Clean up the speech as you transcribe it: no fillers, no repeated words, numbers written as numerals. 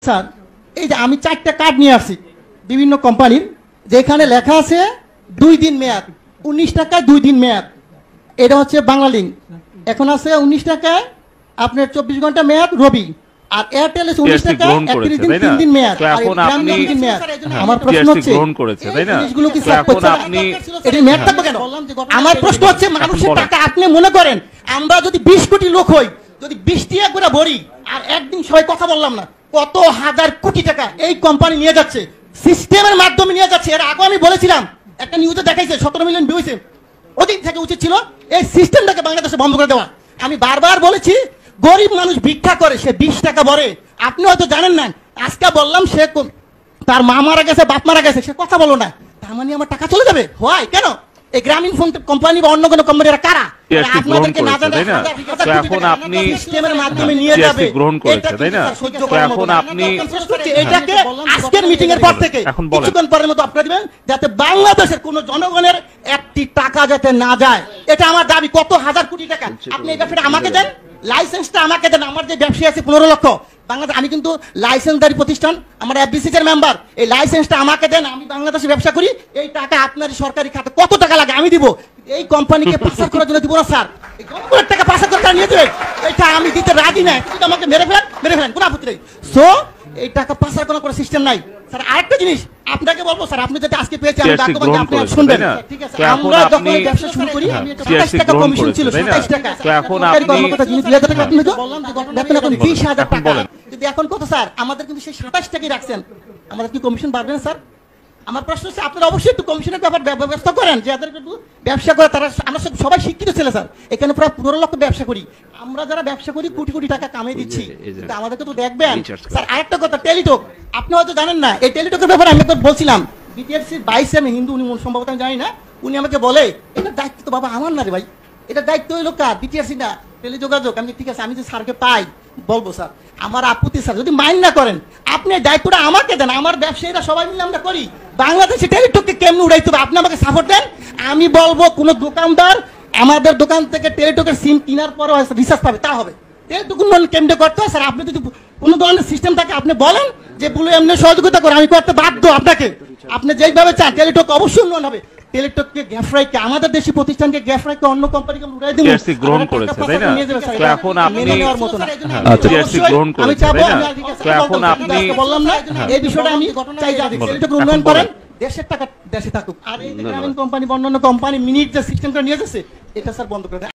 Sir এই যে আমি 4টা কার্ড নিয়ে আসছি বিভিন্ন কোম্পানির, যেখানে লেখা আছে 2 দিন মেয়াদ, 19 টাকায় 2 দিন মেয়াদ। এটা হচ্ছে বাংলালিংক। এখন আছে 19 টাকায় আপনার 24 ঘন্টা মেয়াদ রবি, আর এয়ারটেল 19 টাকায় 31 দিন 3 দিন মেয়াদ। এখন আপনি আমার প্রশ্ন হচ্ছে গ্রহণ করেছে তাই না? জিনিসগুলো কি এখন আপনি এটা মেয়াদ থাকবে কেন? আমার প্রশ্ন হচ্ছে মানুষের টাকা আপনি মনে করেন আমরা যদি 20 কোটি লোক হই, যদি 20 টাকা করে ভরি, আর একদিন সবাই কথা বললাম না, কত হাজার কোটি টাকা এই কোম্পানি নিয়ে যাচ্ছে, সিস্টেমের মাধ্যমে নিয়ে যাচ্ছে। এর আগে আমি বলেছিলাম, একটা নিউজে দেখাইছে 17 মিলিয়ন ভিউ হয়েছে। ওদিন থেকে উচিত ছিল এই সিস্টেমটাকে বাংলাদেশে বন্ধ করে দেওয়া। আমি বারবার বলেছি গরিব মানুষ ভিক্ষা করে, সে 20 টাকা ভরে। আপনি হয়তো জানেন না, আজকে বললাম সে তার মা মারা গেছে, বাপ মারা গেছে, সে কথা বলো না, তার মানে আমার টাকা চলে যাবে? হয় কেন? এই গ্রামীণ ফোন কোম্পানি বা অন্য কোনো কোম্পানি এরা কারা? আপনাদেরকে না জানা এখন আপনি সিস্টেমের মাধ্যমে নিয়ে যাবে গ্রহণ করেছে তাই না? এখন আপনি এটাকে আজকের মিটিং এর পর থেকে কিছুক্ষণ পরের মতো আপনারা দিবেন, যাতে বাংলাদেশের কোন জনগণের 1টি টাকা যাতে না যায়। এটা আমার দাবি। কত হাজার কোটি টাকা আপনি এই ব্যাপারে আমাকে দেন, লাইসেন্সটা আমাকে দেন। আমার যে ব্যবসায়ী আছে 15 লক্ষ বাংলাদেশ, আমি কিন্তু লাইসেন্সদারি প্রতিষ্ঠান, আমার এফবিসি এর মেম্বার। এই লাইসেন্সটা আমাকে দেন, আমি বাংলাদেশে ব্যবসা করি। এই টাকা আপনার সরকারি খাতে কত টাকা লাগে আমি দিব, এই কোম্পানিকে পাচার করার জন্য দিব না স্যার। এই জনগণের টাকা পাচার করে নিয়ে যাবে, এটা আমি দিতে রাজি নাই। কিন্তু আমাকে মেরে ফেলেন, কোনো আপত্তি নেই। সো এই টাকা পাচার করার কোনো সিস্টেম নাই স্যার। আরেকটা জিনিস আপনাকে বলবো স্যার, আপনি যদি আজকে পেয়েছেন আমি ডাকবো, আপনি শুনবেন। ঠিক আছে, আমরা যখন ব্যবসা শুরু করি 27 টাকা কমিশন ছিল, 27 টাকা। তো এখন সরকারি আপনি কর্মকর্তা যিনি 2000 টাকা আপনি তো বেতন এখন 20,000 টাকা। যদি এখন কত স্যার? আমাদের কিন্তু সেই 27 টাকাই রাখছেন, আমাদের কি কমিশন বাড়বে না স্যার? আমার প্রশ্ন হচ্ছে আপনারা অবশ্যই একটু কমিশনের ব্যাপার ব্যবস্থা করেন, যে যাদের একটু ব্যবসা করে তারা। আমরা সবাই শিক্ষিত ছেলে স্যার, এখানে প্রায় 15 লক্ষ ব্যবসা করি। আমরা যারা ব্যবসা করি কোটি কোটি টাকা কামিয়ে দিচ্ছি, কিন্তু আমাদেরকে তো দেখবেন স্যার। আরেকটা কথা, টেলিটক আপনি হয়তো জানেন না, এই টেলিটকের ব্যাপারে আমি তো বলছিলাম বিটিআরসির 22 আমি হিন্দু, উনি সম্ভবত আমি জানি না, উনি আমাকে বলে এটার দায়িত্ব তো বাবা আমার না রে ভাই, এটা দায়িত্ব হইলো কার? বিটিআরসি না, টেলিযোগাযোগ। আমি ঠিক আছে, আমি যে স্যারকে পাই বলবো স্যার, আমার আপত্তি স্যার যদি মাইন্ড না করেন, আপনি দায়িত্বটা আমাকে দেন। আমার ব্যবসায়ীরা সবাই মিলে আমরা করি। বাংলাদেশে টেলিটককে কেমন উড়াইতে হবে আপনি আমাকে সাপোর্ট দেন। আমি বলবো কোন দোকানদার আমাদের দোকান থেকে টেলিটকের সিম কেনার পরও রিচার্জ পাবে, তা হবে। টেলিটক উন্নয়ন কেমনে করতে হয় স্যার? আপনি যদি কোনো ধরনের সিস্টেম থাকে আপনি বলেন, যে বলে এমনি সহযোগিতা করে, আমি করতে বাধ্য আপনাকে। আপনি যেইভাবে চান টেলিটক অবশ্যই উন্নয়ন হবে। টেলিটককে গ্যাফরাইকে, আমাদের দেশি প্রতিষ্ঠানকে গ্যাফরাইকে অন্য কোম্পানিকে উড়াই দিন, টিআরসি গ্রহণ করেছে তাই না? তো এখন আপনি টিআরসি গ্রহণ করেছে তাই না? তো এখন আপনি বললাম না এই বিষয়টা আমি চাই যে টেলিটক উন্নয়ন করেন, দেশের টাকা দেশে থাকুক। আর এই গ্রামীণ কোম্পানি বা অন্যান্য কোম্পানি মিনিট যে সিস্টেমটা নিয়ে যাচ্ছে, এটা স্যার বন্ধ করে দেন।